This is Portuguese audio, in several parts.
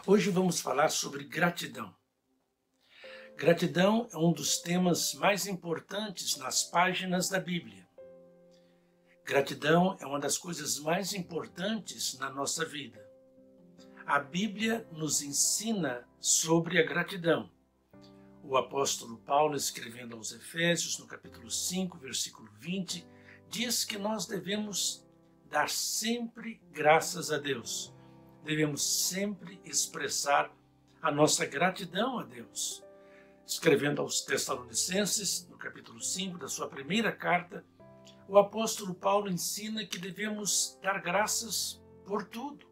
Hoje vamos falar sobre gratidão. Gratidão é um dos temas mais importantes nas páginas da Bíblia. Gratidão é uma das coisas mais importantes na nossa vida. A Bíblia nos ensina sobre a gratidão. O apóstolo Paulo, escrevendo aos Efésios, no capítulo 5, versículo 20, diz que nós devemos dar sempre graças a Deus. Devemos sempre expressar a nossa gratidão a Deus. Escrevendo aos Tessalonicenses, no capítulo 5 da sua primeira carta, o apóstolo Paulo ensina que devemos dar graças por tudo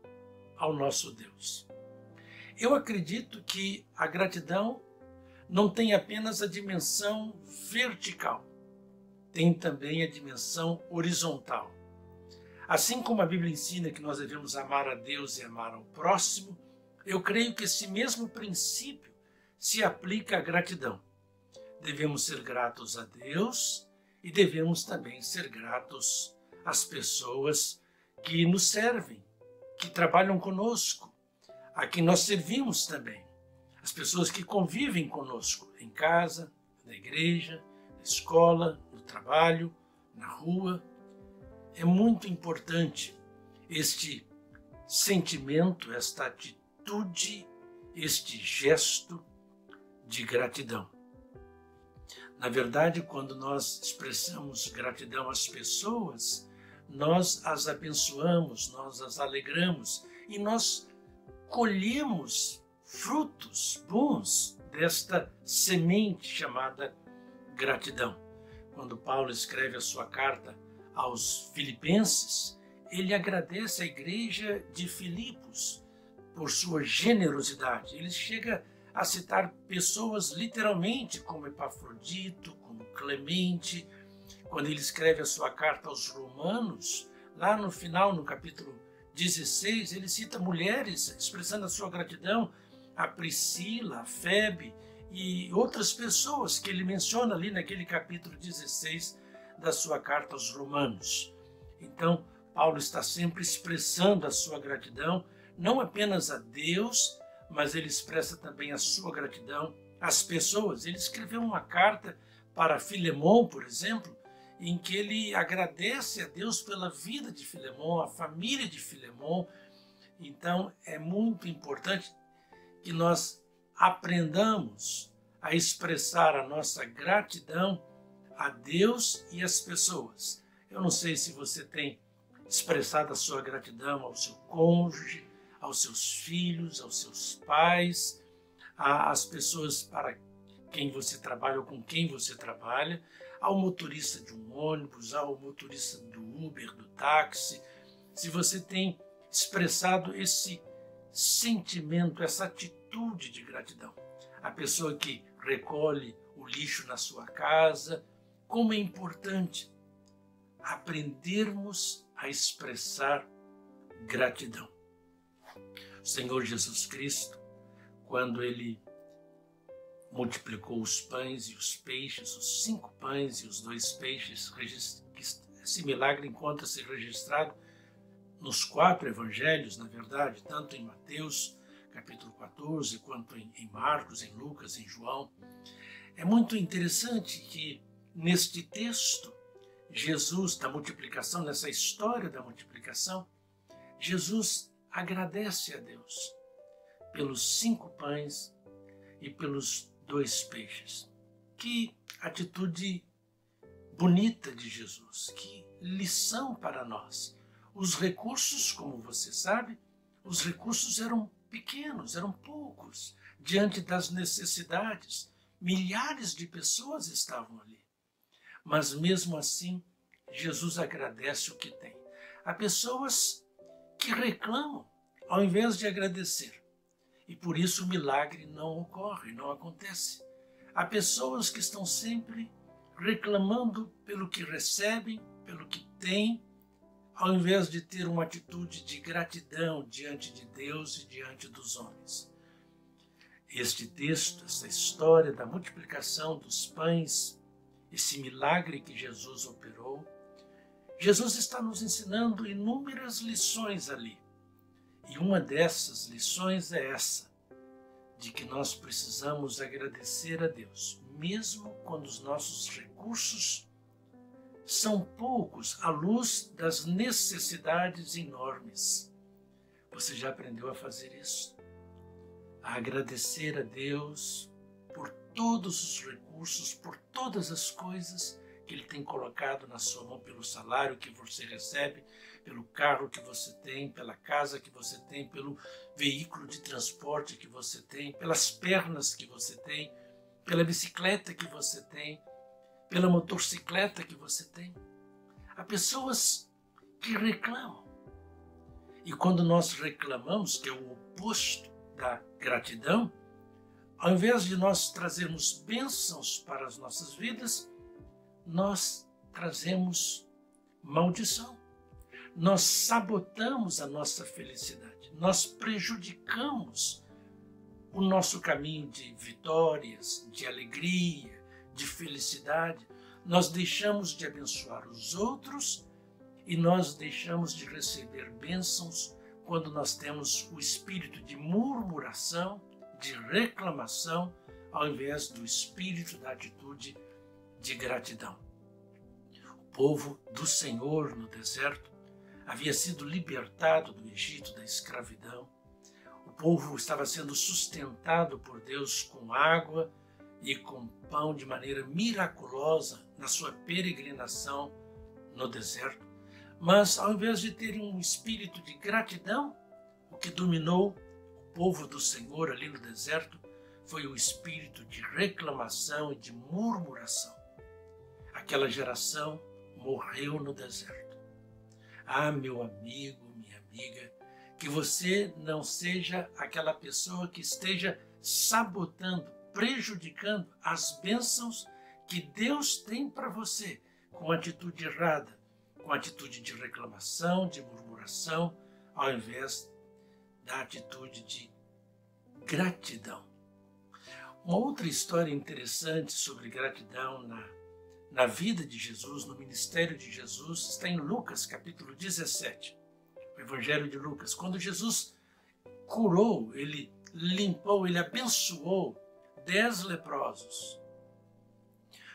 ao nosso Deus. Eu acredito que a gratidão não tem apenas a dimensão vertical, tem também a dimensão horizontal. Assim como a Bíblia ensina que nós devemos amar a Deus e amar ao próximo, eu creio que esse mesmo princípio se aplica à gratidão. Devemos ser gratos a Deus e devemos também ser gratos às pessoas que nos servem, que trabalham conosco, a quem nós servimos também. As pessoas que convivem conosco em casa, na igreja, na escola, no trabalho, na rua. É muito importante este sentimento, esta atitude, este gesto de gratidão. Na verdade, quando nós expressamos gratidão às pessoas, nós as abençoamos, nós as alegramos e nós colhemos frutos bons desta semente chamada gratidão. Quando Paulo escreve a sua carta aos Filipenses, ele agradece à igreja de Filipos por sua generosidade. Ele chega a citar pessoas literalmente como Epafrodito, como Clemente. Quando ele escreve a sua carta aos Romanos, lá no final, no capítulo 16, ele cita mulheres expressando a sua gratidão, a Priscila, a Febe e outras pessoas que ele menciona ali naquele capítulo 16 da sua carta aos Romanos. Então, Paulo está sempre expressando a sua gratidão, não apenas a Deus, mas ele expressa também a sua gratidão às pessoas. Ele escreveu uma carta para Filemon, por exemplo, em que ele agradece a Deus pela vida de Filemon, a família de Filemon. Então, é muito importante que nós aprendamos a expressar a nossa gratidão a Deus e às pessoas. Eu não sei se você tem expressado a sua gratidão ao seu cônjuge, aos seus filhos, aos seus pais, às pessoas para quem você trabalha ou com quem você trabalha, ao motorista de um ônibus, ao motorista do Uber, do táxi. Se você tem expressado esse sentimento, essa atitude de gratidão. A pessoa que recolhe o lixo na sua casa. Como é importante aprendermos a expressar gratidão. O Senhor Jesus Cristo, quando ele multiplicou os pães e os peixes, os 5 pães e os 2 peixes, esse milagre encontra-se registrado nos 4 evangelhos, na verdade, tanto em Mateus, capítulo 14, quanto em Marcos, em Lucas, em João. É muito interessante que neste texto, Jesus, da multiplicação, nessa história da multiplicação, Jesus agradece a Deus pelos 5 pães e pelos 2 peixes. Que atitude bonita de Jesus, que lição para nós. Os recursos, como você sabe, os recursos eram pequenos, eram poucos, diante das necessidades. Milhares de pessoas estavam ali. Mas mesmo assim, Jesus agradece o que tem. Há pessoas que reclamam ao invés de agradecer. E por isso o milagre não ocorre, não acontece. Há pessoas que estão sempre reclamando pelo que recebem, pelo que têm, ao invés de ter uma atitude de gratidão diante de Deus e diante dos homens. Este texto, essa história da multiplicação dos pães, esse milagre que Jesus operou, Jesus está nos ensinando inúmeras lições ali. E uma dessas lições é essa, de que nós precisamos agradecer a Deus, mesmo quando os nossos recursos são poucos à luz das necessidades enormes. Você já aprendeu a fazer isso? A agradecer a Deus por todos os recursos, por todas as coisas que Ele tem colocado na sua mão, pelo salário que você recebe, pelo carro que você tem, pela casa que você tem, pelo veículo de transporte que você tem, pelas pernas que você tem, pela bicicleta que você tem, pela motocicleta que você tem. Há pessoas que reclamam. E quando nós reclamamos, que é o oposto da gratidão, ao invés de nós trazermos bênçãos para as nossas vidas, nós trazemos maldição. Nós sabotamos a nossa felicidade. Nós prejudicamos o nosso caminho de vitórias, de alegria, de felicidade. Nós deixamos de abençoar os outros e nós deixamos de receber bênçãos quando nós temos o espírito de murmuração, de reclamação, ao invés do espírito da atitude de gratidão. O povo do Senhor no deserto havia sido libertado do Egito, da escravidão. O povo estava sendo sustentado por Deus com água e com pão de maneira miraculosa na sua peregrinação no deserto. Mas, ao invés de terem um espírito de gratidão, o que dominou o povo do Senhor ali no deserto foi o espírito de reclamação e de murmuração. Aquela geração morreu no deserto. Ah, meu amigo, minha amiga, que você não seja aquela pessoa que esteja sabotando, prejudicando as bênçãos que Deus tem para você com atitude errada, com atitude de reclamação, de murmuração, ao invés da atitude de gratidão. Uma outra história interessante sobre gratidão na vida de Jesus, no ministério de Jesus, está em Lucas, capítulo 17, o Evangelho de Lucas. Quando Jesus curou, Ele limpou, Ele abençoou 10 leprosos.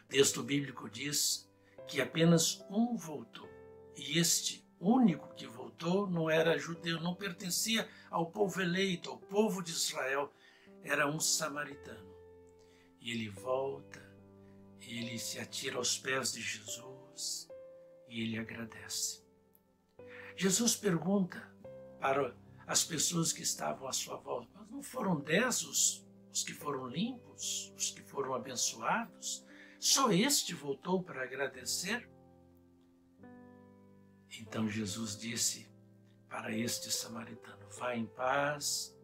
O texto bíblico diz que apenas um voltou. E este único que voltou não era judeu, não pertencia ao povo eleito, ao povo de Israel, era um samaritano. E ele volta, ele se atira aos pés de Jesus e ele agradece. Jesus pergunta para as pessoas que estavam à sua volta, mas não foram 10 os que foram limpos, os que foram abençoados? Só este voltou para agradecer? Então Jesus disse para este samaritano: vá em paz,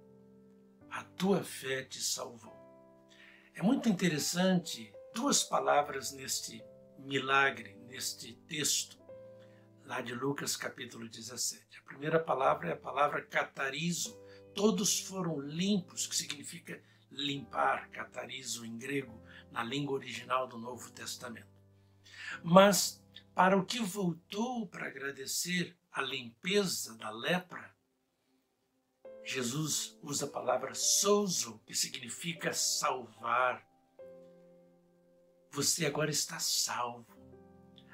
a tua fé te salvou. É muito interessante 2 palavras neste milagre, neste texto, lá de Lucas capítulo 17. A primeira palavra é a palavra catarizo. Todos foram limpos, que significa limpar, catarizo em grego, na língua original do Novo Testamento. Mas para o que voltou para agradecer a limpeza da lepra, Jesus usa a palavra sozo, que significa salvar. Você agora está salvo.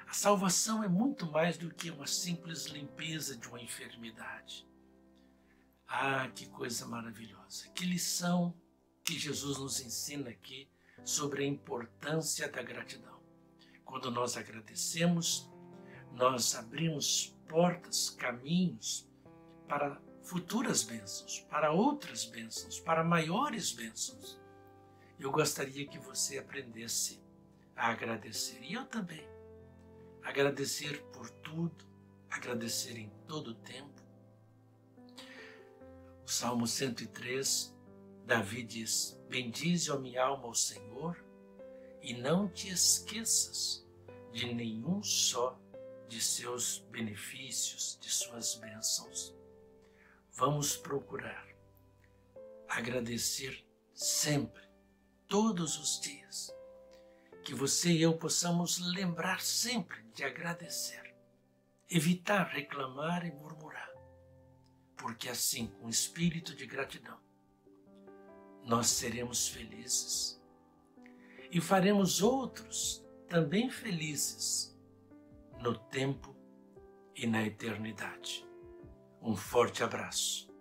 A salvação é muito mais do que uma simples limpeza de uma enfermidade. Ah, que coisa maravilhosa! Que lição que Jesus nos ensina aqui sobre a importância da gratidão. Quando nós agradecemos, nós abrimos portas, caminhos para futuras bênçãos, para outras bênçãos, para maiores bênçãos. Eu gostaria que você aprendesse a agradecer. E eu também. Agradecer por tudo, agradecer em todo o tempo. O Salmo 103, Davi diz: bendize, ó minha alma, ao Senhor, e não te esqueças de nenhum só de seus benefícios, de suas bênçãos. Vamos procurar agradecer sempre, todos os dias. Que você e eu possamos lembrar sempre de agradecer. Evitar reclamar e murmurar. porque assim, com espírito de gratidão, nós seremos felizes e faremos outros também felizes no tempo e na eternidade. Um forte abraço.